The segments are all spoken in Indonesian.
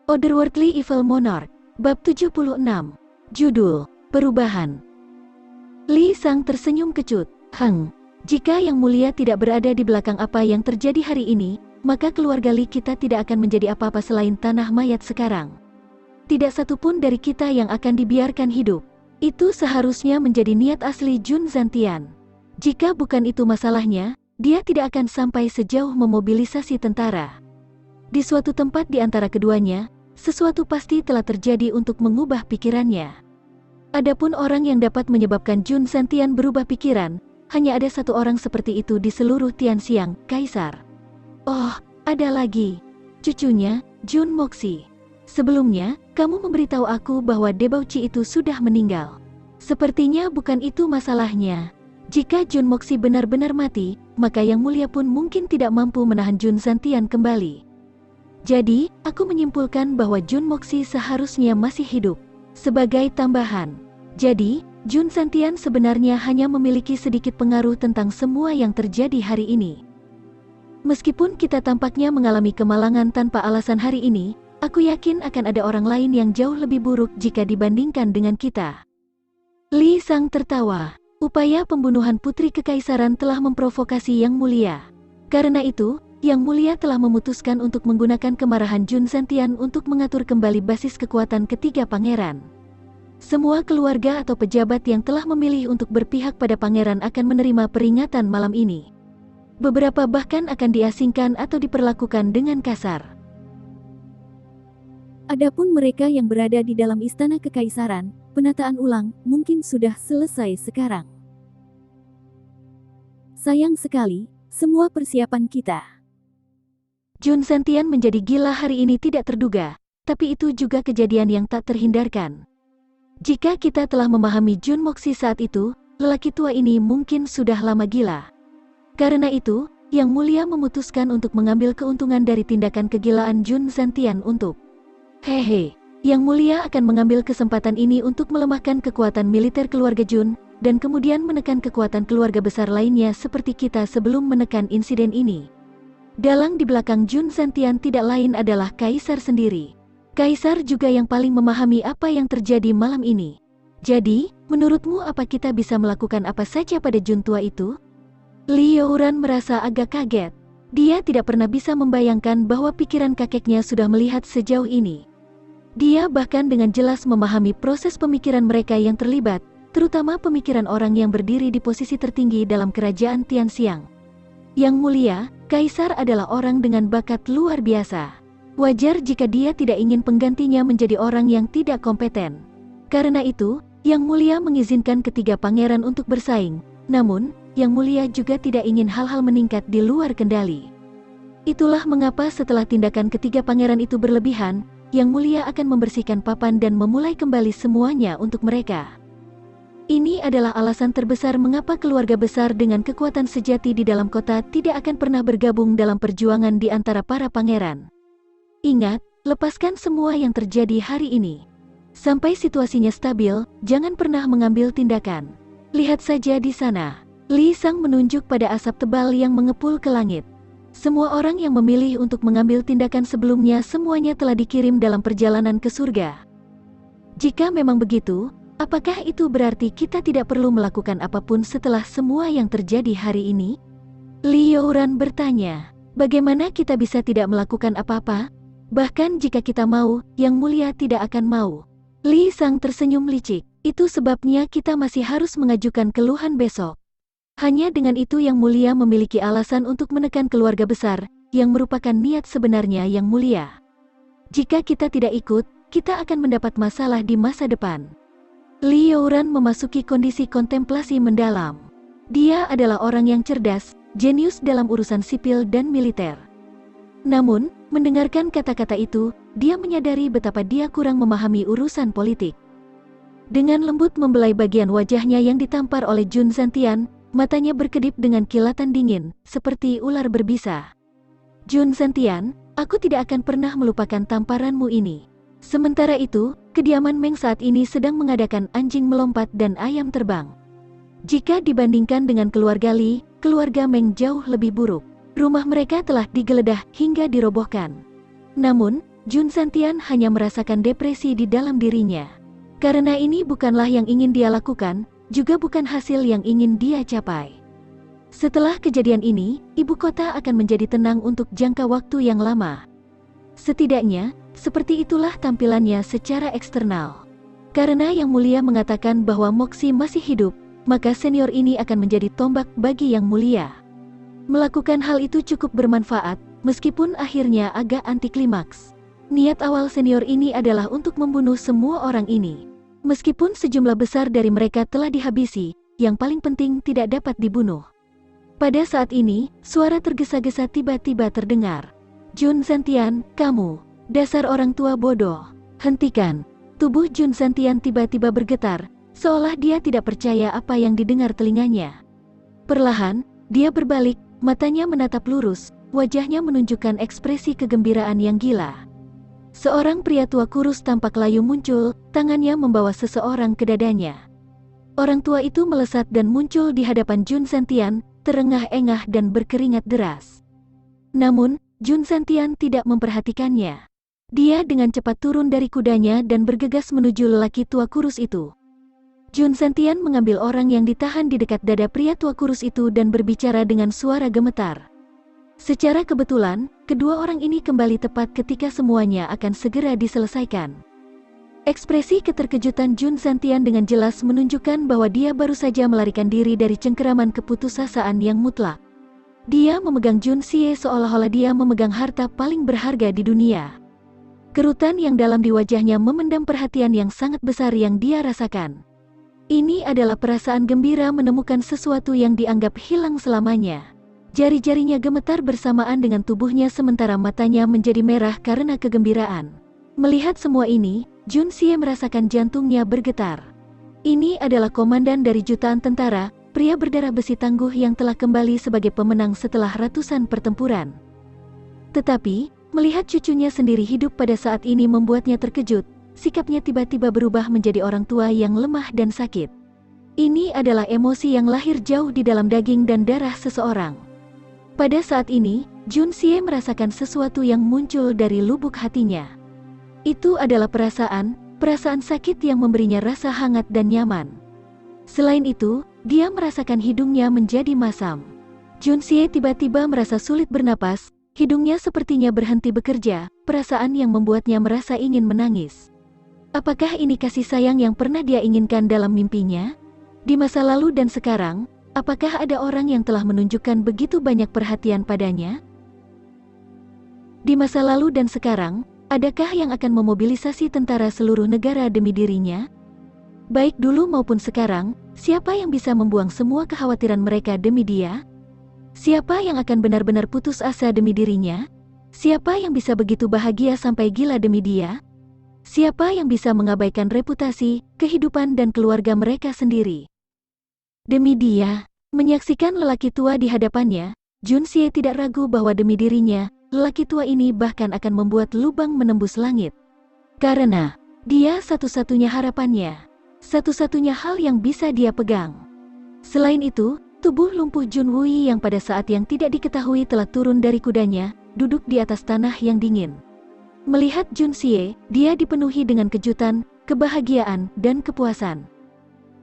Otherworldly Evil Monarch, Bab 76. Judul, Perubahan. Li Sang tersenyum kecut. Jika Yang Mulia tidak berada di belakang apa yang terjadi hari ini, maka keluarga Li kita tidak akan menjadi apa-apa selain tanah mayat sekarang. Tidak satupun dari kita yang akan dibiarkan hidup. Itu seharusnya menjadi niat asli Jun Zantian. Jika bukan itu masalahnya, dia tidak akan sampai sejauh memobilisasi tentara. Di suatu tempat di antara keduanya, sesuatu pasti telah terjadi untuk mengubah pikirannya. Adapun orang yang dapat menyebabkan Jun Zantian berubah pikiran, hanya ada satu orang seperti itu di seluruh Tianxiang, Kaisar. Oh, ada lagi. Cucunya, Jun Moxi. Sebelumnya, kamu memberitahu aku bahwa Debauci itu sudah meninggal. Sepertinya bukan itu masalahnya. Jika Jun Moxi benar-benar mati, maka Yang Mulia pun mungkin tidak mampu menahan Jun Zantian kembali. Jadi, aku menyimpulkan bahwa Jun Moxi seharusnya masih hidup. Sebagai tambahan, jadi, Jun Zantian sebenarnya hanya memiliki sedikit pengaruh tentang semua yang terjadi hari ini. Meskipun kita tampaknya mengalami kemalangan tanpa alasan hari ini, aku yakin akan ada orang lain yang jauh lebih buruk jika dibandingkan dengan kita. Li Sang tertawa. Upaya pembunuhan Putri Kekaisaran telah memprovokasi Yang Mulia. Karena itu, Yang Mulia telah memutuskan untuk menggunakan kemarahan Jun Zantian untuk mengatur kembali basis kekuatan ketiga pangeran. Semua keluarga atau pejabat yang telah memilih untuk berpihak pada pangeran akan menerima peringatan malam ini. Beberapa bahkan akan diasingkan atau diperlakukan dengan kasar. Adapun mereka yang berada di dalam istana kekaisaran, penataan ulang mungkin sudah selesai sekarang. Sayang sekali, semua persiapan kita. Jun Zantian menjadi gila hari ini tidak terduga, tapi itu juga kejadian yang tak terhindarkan. Jika kita telah memahami Jun Moxi saat itu, lelaki tua ini mungkin sudah lama gila. Karena itu, Yang Mulia memutuskan untuk mengambil keuntungan dari tindakan kegilaan Jun Zantian untuk Yang Mulia akan mengambil kesempatan ini untuk melemahkan kekuatan militer keluarga Jun, dan kemudian menekan kekuatan keluarga besar lainnya seperti kita sebelum menekan insiden ini. Dalang di belakang Jun Zantian tidak lain adalah Kaisar sendiri. Kaisar juga yang paling memahami apa yang terjadi malam ini. Jadi, menurutmu apa kita bisa melakukan apa saja pada Jun tua itu? Li Youran merasa agak kaget. Dia tidak pernah bisa membayangkan bahwa pikiran kakeknya sudah melihat sejauh ini. Dia bahkan dengan jelas memahami proses pemikiran mereka yang terlibat, terutama pemikiran orang yang berdiri di posisi tertinggi dalam kerajaan Tianxiang. Yang Mulia, Kaisar adalah orang dengan bakat luar biasa. Wajar jika dia tidak ingin penggantinya menjadi orang yang tidak kompeten. Karena itu, Yang Mulia mengizinkan ketiga pangeran untuk bersaing. Namun, Yang Mulia juga tidak ingin hal-hal meningkat di luar kendali. Itulah mengapa setelah tindakan ketiga pangeran itu berlebihan, Yang Mulia akan membersihkan papan dan memulai kembali semuanya untuk mereka. Ini adalah alasan terbesar mengapa keluarga besar dengan kekuatan sejati di dalam kota tidak akan pernah bergabung dalam perjuangan di antara para pangeran. Ingat, lepaskan semua yang terjadi hari ini. Sampai situasinya stabil, jangan pernah mengambil tindakan. Lihat saja di sana. Li Sang menunjuk pada asap tebal yang mengepul ke langit. Semua orang yang memilih untuk mengambil tindakan sebelumnya semuanya telah dikirim dalam perjalanan ke surga. Jika memang begitu, apakah itu berarti kita tidak perlu melakukan apapun setelah semua yang terjadi hari ini? Li Youran bertanya, bagaimana kita bisa tidak melakukan apa-apa? Bahkan jika kita mau, Yang Mulia tidak akan mau. Li Sang tersenyum licik, itu sebabnya kita masih harus mengajukan keluhan besok. Hanya dengan itu Yang Mulia memiliki alasan untuk menekan keluarga besar, yang merupakan niat sebenarnya Yang Mulia. Jika kita tidak ikut, kita akan mendapat masalah di masa depan. Li Youran memasuki kondisi kontemplasi mendalam. Dia adalah orang yang cerdas, jenius dalam urusan sipil dan militer. Namun, mendengarkan kata-kata itu, dia menyadari betapa dia kurang memahami urusan politik. Dengan lembut membelai bagian wajahnya yang ditampar oleh Jun Zantian, matanya berkedip dengan kilatan dingin, seperti ular berbisa. Jun Zantian, aku tidak akan pernah melupakan tamparanmu ini. Sementara itu, kediaman Meng saat ini sedang mengadakan anjing melompat dan ayam terbang. Jika dibandingkan dengan keluarga Li, keluarga Meng jauh lebih buruk. Rumah mereka telah digeledah hingga dirobohkan. Namun, Jun Zentian hanya merasakan depresi di dalam dirinya. Karena ini bukanlah yang ingin dia lakukan, juga bukan hasil yang ingin dia capai. Setelah kejadian ini, ibu kota akan menjadi tenang untuk jangka waktu yang lama. Setidaknya, seperti itulah tampilannya secara eksternal. Karena Yang Mulia mengatakan bahwa Moxie masih hidup, maka senior ini akan menjadi tombak bagi Yang Mulia. Melakukan hal itu cukup bermanfaat, meskipun akhirnya agak anti klimaks. Niat awal senior ini adalah untuk membunuh semua orang ini. Meskipun sejumlah besar dari mereka telah dihabisi, yang paling penting tidak dapat dibunuh. Pada saat ini, suara tergesa-gesa tiba-tiba terdengar. Jun Zentian, kamu, dasar orang tua bodoh, hentikan. Tubuh Jun Zentian tiba-tiba bergetar, seolah dia tidak percaya apa yang didengar telinganya. Perlahan, dia berbalik, matanya menatap lurus, wajahnya menunjukkan ekspresi kegembiraan yang gila. Seorang pria tua kurus tampak layu muncul, tangannya membawa seseorang ke dadanya. Orang tua itu melesat dan muncul di hadapan Jun Zentian, terengah-engah dan berkeringat deras. Namun, Jun Zentian tidak memperhatikannya. Dia dengan cepat turun dari kudanya dan bergegas menuju lelaki tua kurus itu. Jun Zentian mengambil orang yang ditahan di dekat dada pria tua kurus itu dan berbicara dengan suara gemetar. Secara kebetulan, kedua orang ini kembali tepat ketika semuanya akan segera diselesaikan. Ekspresi keterkejutan Jun Zentian dengan jelas menunjukkan bahwa dia baru saja melarikan diri dari cengkeraman keputusasaan yang mutlak. Dia memegang Jun Xie seolah-olah dia memegang harta paling berharga di dunia. Kerutan yang dalam di wajahnya memendam perhatian yang sangat besar yang dia rasakan. Ini adalah perasaan gembira menemukan sesuatu yang dianggap hilang selamanya. Jari-jarinya gemetar bersamaan dengan tubuhnya sementara matanya menjadi merah karena kegembiraan. Melihat semua ini, Jun Xie merasakan jantungnya bergetar. Ini adalah komandan dari jutaan tentara, pria berdarah besi tangguh yang telah kembali sebagai pemenang setelah ratusan pertempuran. Tetapi, melihat cucunya sendiri hidup pada saat ini membuatnya terkejut, sikapnya tiba-tiba berubah menjadi orang tua yang lemah dan sakit. Ini adalah emosi yang lahir jauh di dalam daging dan darah seseorang. Pada saat ini, Jun Xie merasakan sesuatu yang muncul dari lubuk hatinya. Itu adalah perasaan sakit yang memberinya rasa hangat dan nyaman. Selain itu, dia merasakan hidungnya menjadi masam. Jun Xie tiba-tiba merasa sulit bernapas, hidungnya sepertinya berhenti bekerja, perasaan yang membuatnya merasa ingin menangis. Apakah ini kasih sayang yang pernah dia inginkan dalam mimpinya? Di masa lalu dan sekarang, apakah ada orang yang telah menunjukkan begitu banyak perhatian padanya? Di masa lalu dan sekarang, adakah yang akan memobilisasi tentara seluruh negara demi dirinya? Baik dulu maupun sekarang, siapa yang bisa membuang semua kekhawatiran mereka demi dia? Siapa yang akan benar-benar putus asa demi dirinya? Siapa yang bisa begitu bahagia sampai gila demi dia? Siapa yang bisa mengabaikan reputasi, kehidupan dan keluarga mereka sendiri? Demi dia, menyaksikan lelaki tua di hadapannya, Jun Xie tidak ragu bahwa demi dirinya, lelaki tua ini bahkan akan membuat lubang menembus langit. Karena, dia satu-satunya harapannya, satu-satunya hal yang bisa dia pegang. Selain itu, tubuh lumpuh Jun Wui yang pada saat yang tidak diketahui telah turun dari kudanya, duduk di atas tanah yang dingin. Melihat Jun Xie, dia dipenuhi dengan kejutan, kebahagiaan, dan kepuasan.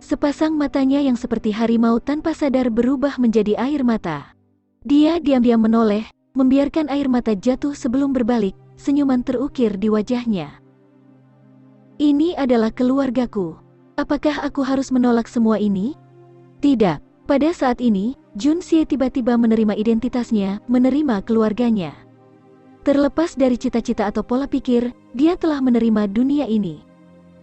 Sepasang matanya yang seperti harimau tanpa sadar berubah menjadi air mata. Dia diam-diam menoleh, membiarkan air mata jatuh sebelum berbalik, senyuman terukir di wajahnya. Ini adalah keluargaku. Apakah aku harus menolak semua ini? Tidak. Pada saat ini, Jun Xie tiba-tiba menerima identitasnya, menerima keluarganya. Terlepas dari cita-cita atau pola pikir, dia telah menerima dunia ini.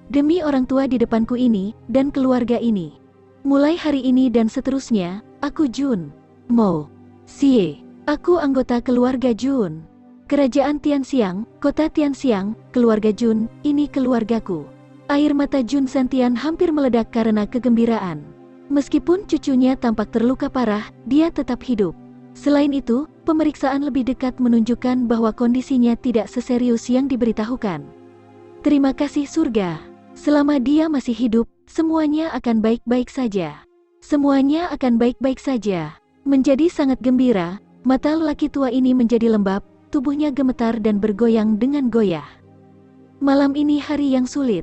Demi orang tua di depanku ini, dan keluarga ini. Mulai hari ini dan seterusnya, aku Jun Mo Xie. Aku anggota keluarga Jun. Kerajaan Tianxiang, kota Tianxiang, keluarga Jun, ini keluargaku. Air mata Jun Zentian hampir meledak karena kegembiraan. Meskipun cucunya tampak terluka parah, dia tetap hidup. Selain itu, pemeriksaan lebih dekat menunjukkan bahwa kondisinya tidak seserius yang diberitahukan. Terima kasih surga. Selama dia masih hidup, semuanya akan baik-baik saja. Semuanya akan baik-baik saja. Menjadi sangat gembira, mata lelaki tua ini menjadi lembab, tubuhnya gemetar dan bergoyang dengan goyah. Malam ini hari yang sulit.